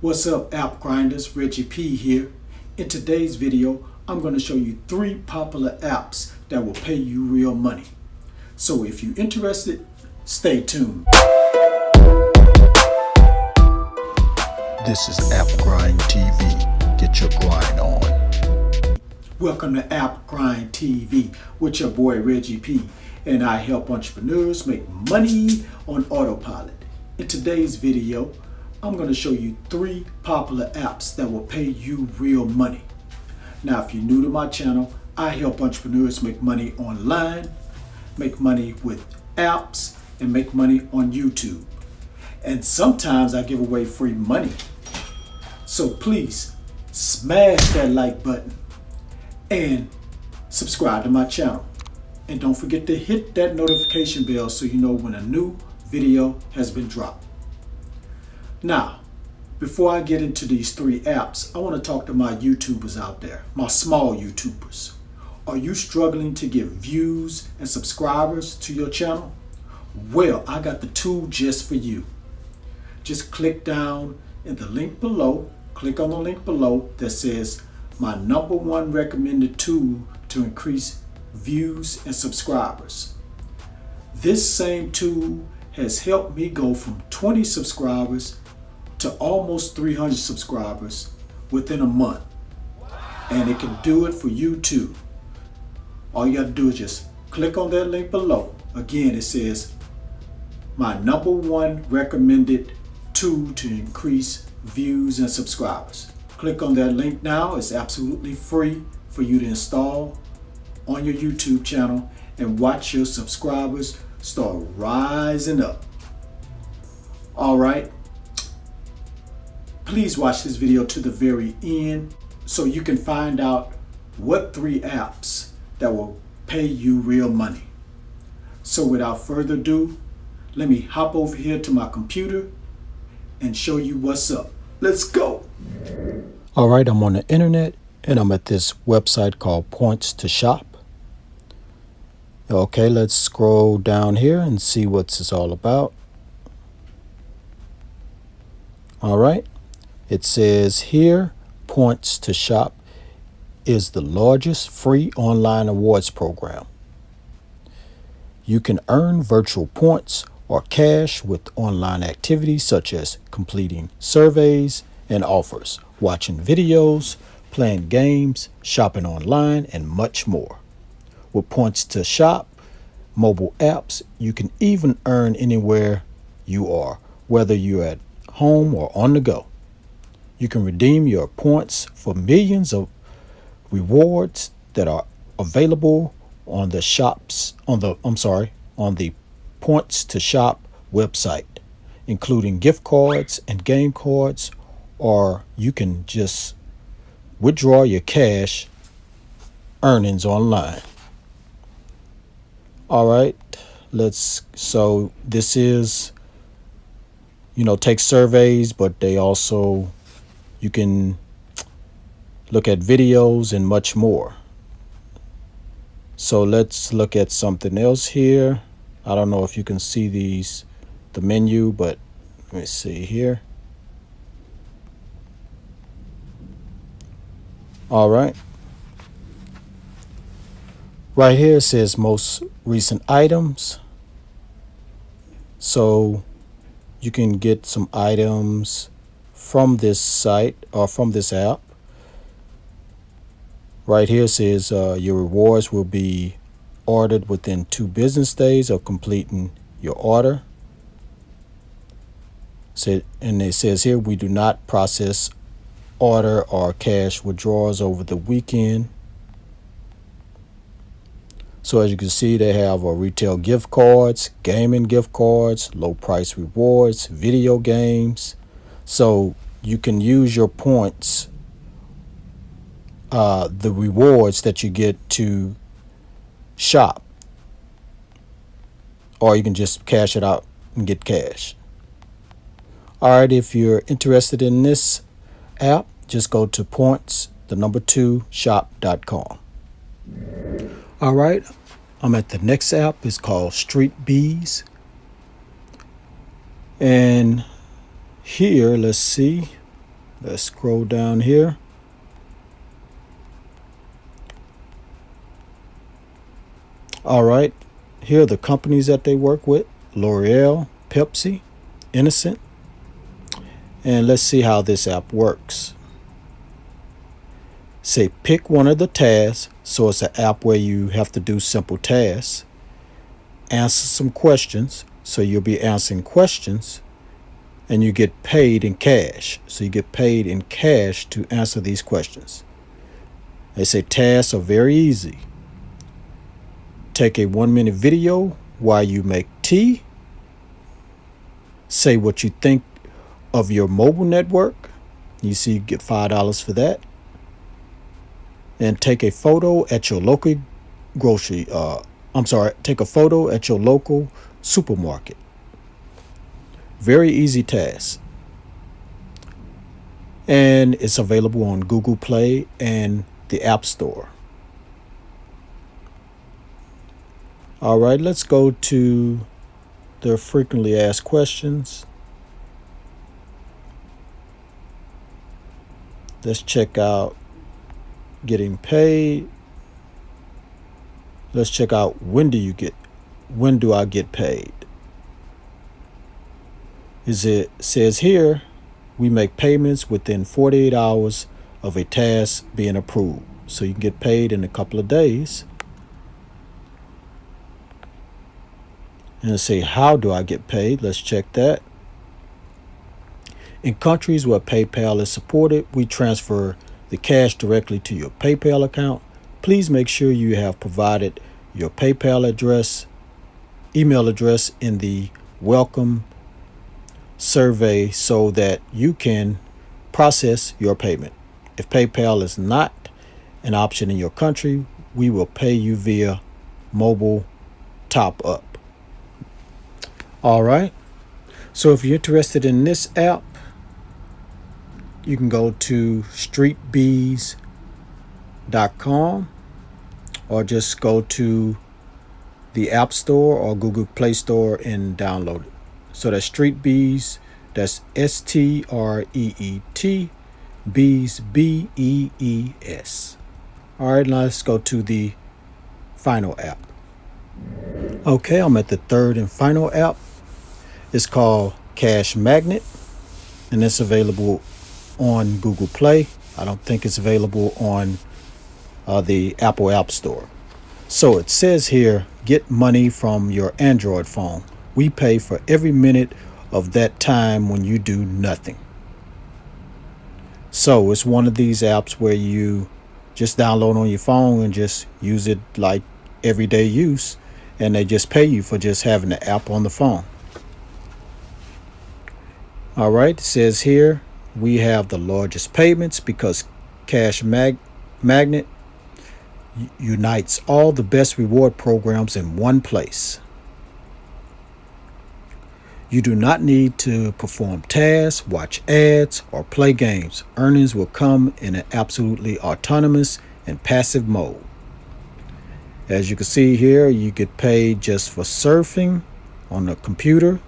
What's up, app grinders? Reggie P here. In today's video, I'm going to show you 3 popular apps that will pay you real money. So if you're interested, stay tuned. This is App Grind TV. Get your grind on. Welcome to App Grind TV with your boy Reggie P. And I help entrepreneurs make money on autopilot. In today's video, I'm going to show you 3 popular apps that will pay you real money. Now, if you're new to my channel, I help entrepreneurs make money online, make money with apps, and make money on YouTube. And sometimes I give away free money. So please smash that like button and subscribe to my channel. And don't forget to hit that notification bell so you know when a new video has been dropped. Now, before I get into these 3 apps, I want to talk to my YouTubers out there, my small YouTubers. Are you struggling to get views and subscribers to your channel? Well, I got the tool just for you. Just click down in the link below, click on the link below that says my #1 recommended tool to increase views and subscribers. This same tool has helped me go from 20 subscribers to almost 300 subscribers within a month. And it can do it for you too. All you have to do is just click on that link below. Again, it says my #1 recommended tool to increase views and subscribers. Click on that link now. It's absolutely free for you to install on your YouTube channel and watch your subscribers start rising up. All right. Please watch this video to the very end so you can find out what 3 apps that will pay you real money. So without further ado, let me hop over here to my computer and show you what's up. Let's go. All right, I'm on the internet and I'm at this website called Points to Shop. Okay, let's scroll down here and see what it's all about. All right. It says here, Points to Shop is the largest free online awards program. You can earn virtual points or cash with online activities such as completing surveys and offers, watching videos, playing games, shopping online, and much more. With Points to Shop mobile apps, you can even earn anywhere you are, whether you're at home or on the go. You can redeem your points for millions of rewards that are available on the Points to Shop website, including gift cards and game cards, or you can just withdraw your cash earnings online. All right, so this is, take surveys, but they also, you can look at videos and much more. So let's look at something else here. I don't know if you can see the menu, but let me see here. All right. Right here it says most recent items. So you can get some items from this site or from this app. Right here it says your rewards will be ordered within 2 business days of completing your order. And it says here, we do not process order or cash withdrawals over the weekend. So as you can see, they have retail gift cards, gaming gift cards, low price rewards, video games. So you can use your points, the rewards that you get to shop, or you can just cash it out and get cash. All right, if you're interested in this app, just go to points2shop.com. All right, I'm at the next app. It's called Street Bees. And here, let's see. Let's scroll down here. All right, here are the companies that they work with: L'Oreal, Pepsi, Innocent. And let's see how this app works. Say pick one of the tasks. So it's an app where you have to do simple tasks. Answer some questions. So you'll be answering questions and you get paid in cash. So you get paid in cash to answer these questions. They say tasks are very easy. Take a 1-minute video while you make tea. Say what you think of your mobile network. You see, you get $5 for that. And take a photo at your local take a photo at your local supermarket. Very easy task. And it's available on Google Play and the App Store. All right, let's go to the frequently asked questions. Let's check out getting paid. Let's check out when do I get paid? It says here we make payments within 48 hours of a task being approved. So you can get paid in a couple of days. And say, how do I get paid? Let's check that. In countries where PayPal is supported, we transfer the cash directly to your PayPal account. Please make sure you have provided your PayPal email address in the welcome survey so that you can process your payment. If PayPal is not an option in your country, we will pay you via mobile top up. All right. So if you're interested in this app, you can go to streetbees.com or just go to the App Store or Google Play Store and download it. So that's Street Bees, that's STREET Bees, BEES. All right, now let's go to the final app. Okay, I'm at the third and final app. It's called Cash Magnet, and it's available on Google Play. I don't think it's available on the Apple App Store. So it says here, get money from your Android phone. We pay for every minute of that time when you do nothing. So it's one of these apps where you just download on your phone and just use it like everyday use, and they just pay you for just having the app on the phone. All right, it says here we have the largest payments because Cash Magnet unites all the best reward programs in one place. You do not need to perform tasks, watch ads, or play games. Earnings will come in an absolutely autonomous and passive mode. As you can see here, you get paid just for surfing on the computer.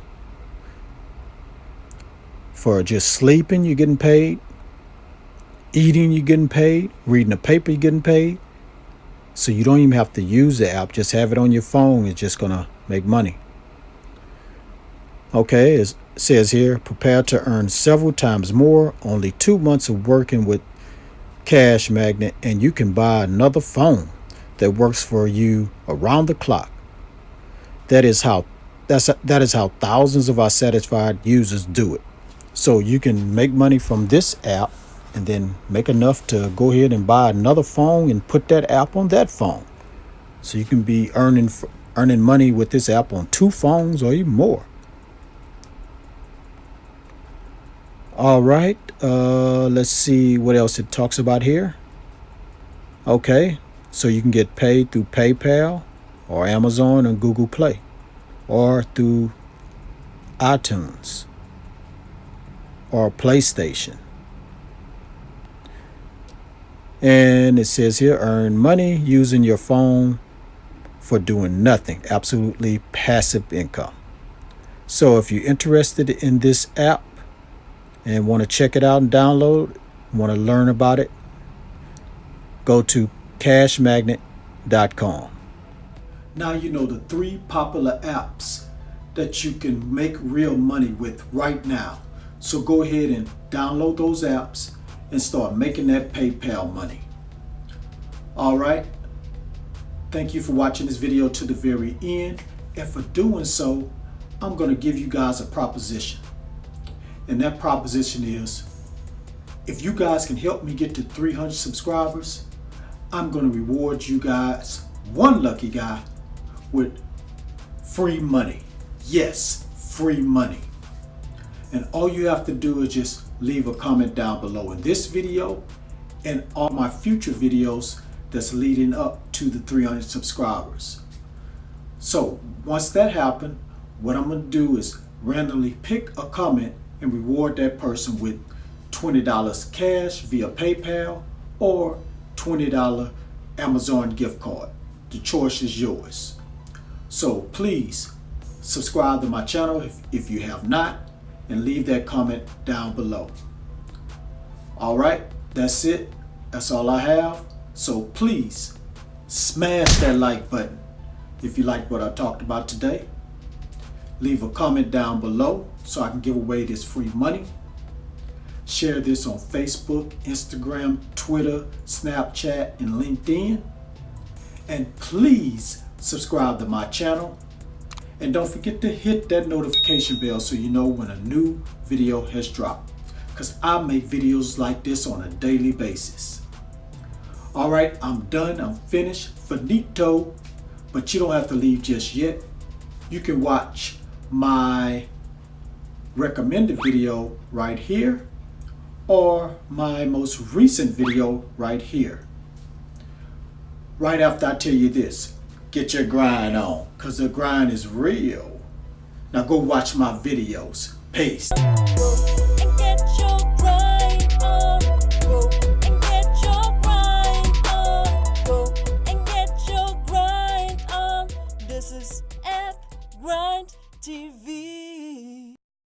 For just sleeping, you're getting paid. Eating, you're getting paid. Reading the paper, you're getting paid. So you don't even have to use the app. Just have it on your phone. It's just going to make money. Okay, it says here, prepare to earn several times more. Only 2 months of working with Cash Magnet, and you can buy another phone that works for you around the clock. That is how thousands of our satisfied users do it. So you can make money from this app and then make enough to go ahead and buy another phone and put that app on that phone. So you can be earning money with this app on 2 phones or even more. All right, let's see what else it talks about here. Okay, so you can get paid through PayPal or Amazon and Google Play or through iTunes or PlayStation. And it says here, earn money using your phone for doing nothing. Absolutely passive income. So if you're interested in this app, and want to check it out and download, want to learn about it, go to cashmagnet.com. Now you know the 3 popular apps that you can make real money with right now. So go ahead and download those apps and start making that PayPal money. All right. Thank you for watching this video to the very end. And for doing so, I'm going to give you guys a proposition. And that proposition is, if you guys can help me get to 300 subscribers, I'm going to reward you guys, one lucky guy, with free money. Yes, free money. And all you have to do is just leave a comment down below in this video and all my future videos that's leading up to the 300 subscribers. So once that happens, what I'm going to do is randomly pick a comment and reward that person with $20 cash via PayPal or $20 Amazon gift card. The choice is yours. So please subscribe to my channel if you have not, and leave that comment down below. All right, that's it. That's all I have. So please smash that like button if you like what I talked about today. Leave a comment down below so I can give away this free money. Share this on Facebook, Instagram, Twitter, Snapchat, and LinkedIn. And please subscribe to my channel. And don't forget to hit that notification bell so you know when a new video has dropped, because I make videos like this on a daily basis. All right, I'm done. I'm finished. Finito. But you don't have to leave just yet. You can watch my recommended video right here or my most recent video right here. Right after I tell you this, get your grind on, because the grind is real. Now go watch my videos. Peace.